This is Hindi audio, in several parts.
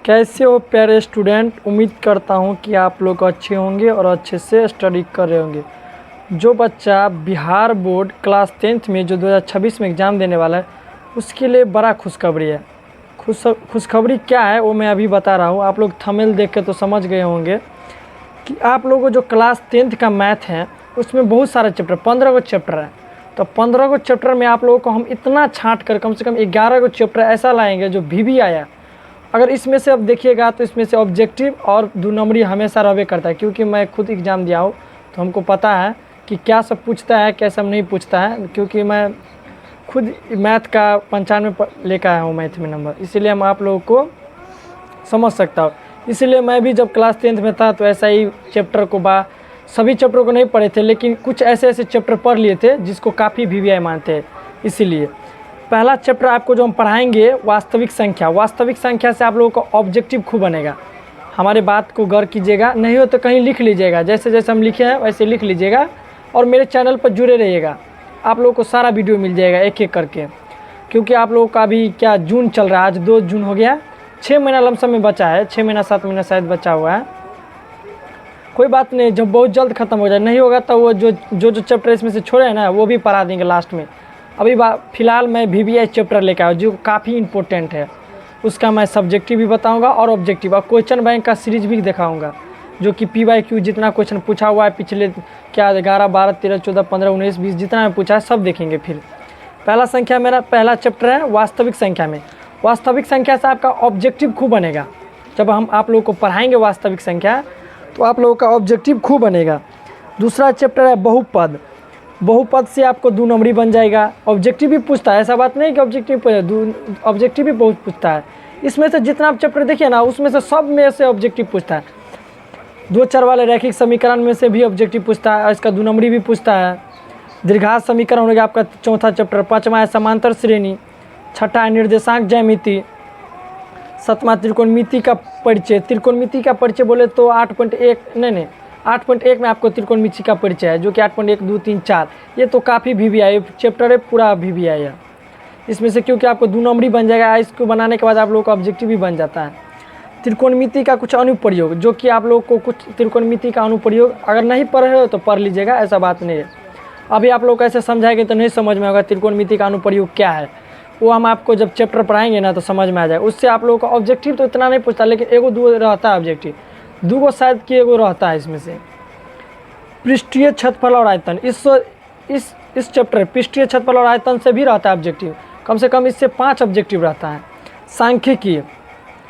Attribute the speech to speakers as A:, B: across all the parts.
A: कैसे हो प्यारे स्टूडेंट। उम्मीद करता हूँ कि आप लोग अच्छे होंगे और अच्छे से स्टडी कर रहे होंगे। जो बच्चा बिहार बोर्ड क्लास 10th में जो 2026 में एग्ज़ाम देने वाला है उसके लिए बड़ा खुशखबरी है। खुशखबरी क्या है वो मैं अभी बता रहा हूँ। आप लोग थंबनेल देख के तो समझ गए होंगे कि आप लोगों को जो क्लास 10th का मैथ है उसमें बहुत सारे चैप्टर 15 गो चैप्टर है। तो 15 गो चैप्टर में आप लोगों को हम इतना छाँट कर कम से कम 11 गो चैप्टर ऐसा लाएंगे जो भी आया। अगर इसमें से अब देखिएगा तो इसमें से ऑब्जेक्टिव और 2 नंबरी हमेशा रहबे करता है, क्योंकि मैं खुद एग्ज़ाम दिया हूँ तो हमको पता है कि क्या सब पूछता है क्या सब नहीं पूछता है, क्योंकि मैं खुद मैथ का 95 लेकर आया हूँ मैथ में नंबर, इसीलिए हम आप लोगों को समझ सकता हूँ। इसीलिए मैं भी जब क्लास 10th में था तो ऐसा ही चैप्टर को सभी चैप्टरों को नहीं पढ़े थे, लेकिन कुछ ऐसे ऐसे चैप्टर पढ़ लिए थे जिसको काफ़ी VVI मानते हैं। इसीलिए पहला चैप्टर आपको जो हम पढ़ाएंगे वास्तविक संख्या। वास्तविक संख्या से आप लोगों का ऑब्जेक्टिव खूब बनेगा। हमारे बात को गौर कीजिएगा, नहीं हो तो कहीं लिख लीजिएगा, जैसे जैसे हम लिखे हैं वैसे लिख लीजिएगा और मेरे चैनल पर जुड़े रहिएगा। आप लोगों को सारा वीडियो मिल जाएगा एक एक करके, क्योंकि आप लोगों का अभी क्या जून चल रहा है, आज 2 जून हो गया, 6 महीना लमसम में बचा है, 6 महीना 7 महीना शायद बचा हुआ है। कोई बात नहीं, जब बहुत जल्द ख़त्म हो जाए, नहीं होगा तो वो जो चैप्टर इसमें से छोड़े हैं ना वो भी पढ़ा देंगे लास्ट में। अभी फ़िलहाल मैं VVI चैप्टर लेकर आया जो काफ़ी इंपॉर्टेंट है, उसका मैं सब्जेक्टिव भी बताऊंगा और ऑब्जेक्टिव और क्वेश्चन बैंक का सीरीज भी दिखाऊंगा, जो कि PYQ जितना क्वेश्चन पूछा हुआ है पिछले क्या 11 12 13 14 15 19 20 जितना मैं पूछा है सब देखेंगे। फिर पहला संख्या मेरा पहला चैप्टर है वास्तविक संख्या में। वास्तविक संख्या से आपका ऑब्जेक्टिव खूब बनेगा। जब हम आप लोगों को पढ़ाएंगे वास्तविक संख्या तो आप लोगों का ऑब्जेक्टिव खूब बनेगा। दूसरा चैप्टर है बहुपद। बहुपद से आपको 2 नंबरी बन जाएगा। ऑब्जेक्टिव भी पूछता है, ऐसा बात नहीं कि ऑब्जेक्टिव भी बहुत पूछता है। इसमें से जितना आप चैप्टर देखिए ना उसमें से सब में से ऑब्जेक्टिव पूछता है। 2 चर वाले रैखिक समीकरण में से भी ऑब्जेक्टिव पूछता है और इसका 2 नंबरी भी पूछता है। दीर्घात समीकरण हो गया आपका चौथा चैप्टर। 5वां है समांतर श्रेणी। 6ठा है निर्देशांक ज्यामिति। 7वां त्रिकोणमिति का परिचय। त्रिकोणमिति का परिचय बोले तो 8.1 में आपको त्रिकोणमिति का परिचय है, जो कि 8.1 2 3 4 ये तो काफ़ी VVI चैप्टर है, पूरा VVI है इसमें से, क्योंकि आपको 2 नंबरी बन जाएगा। इसको बनाने के बाद आप लोगों का ऑब्जेक्टिव भी बन जाता है। त्रिकोणमिति का कुछ अनुप्रयोग, जो कि आप लोगों को कुछ त्रिकोणमिति का अनुप्रयोग अगर नहीं पढ़े हो तो पढ़ लीजिएगा, ऐसा बात नहीं है। अभी आप लोग ऐसे समझाएंगे तो नहीं समझ में होगा त्रिकोणमिति का अनुप्रयोग क्या है, वो हम आपको जब चैप्टर पढ़ाएंगे ना तो समझ में आ जाएगा। उससे आप लोगों का ऑब्जेक्टिव तो इतना नहीं पूछता, लेकिन एगो 2 रहता है ऑब्जेक्टिव, 2 गो शायद कि एगो रहता है इसमें से। पृष्ठीय क्षेत्रफल और आयतन, इस चैप्टर पृष्ठीय क्षेत्रफल और आयतन से भी रहता है ऑब्जेक्टिव, कम से कम इससे 5 ऑब्जेक्टिव रहता है।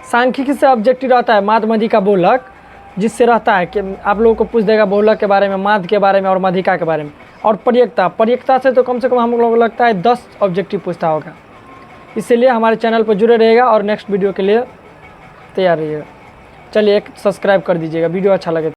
A: सांख्यिकी से ऑब्जेक्टिव रहता है माध्यमधि का बहुलक, जिससे रहता है कि आप लोगों को पूछ देगा बहुलक के बारे में, माध्य के बारे में और माध्यिका के बारे में। और प्रयेक्ता से तो कम से कम हम लोगों को लगता है 10 ऑब्जेक्टिव पूछता होगा। इसीलिए हमारे चैनल पर जुड़े रहेगा और नेक्स्ट वीडियो के लिए तैयार रहिएगा। चलिए एक सब्सक्राइब कर दीजिएगा वीडियो अच्छा लगे।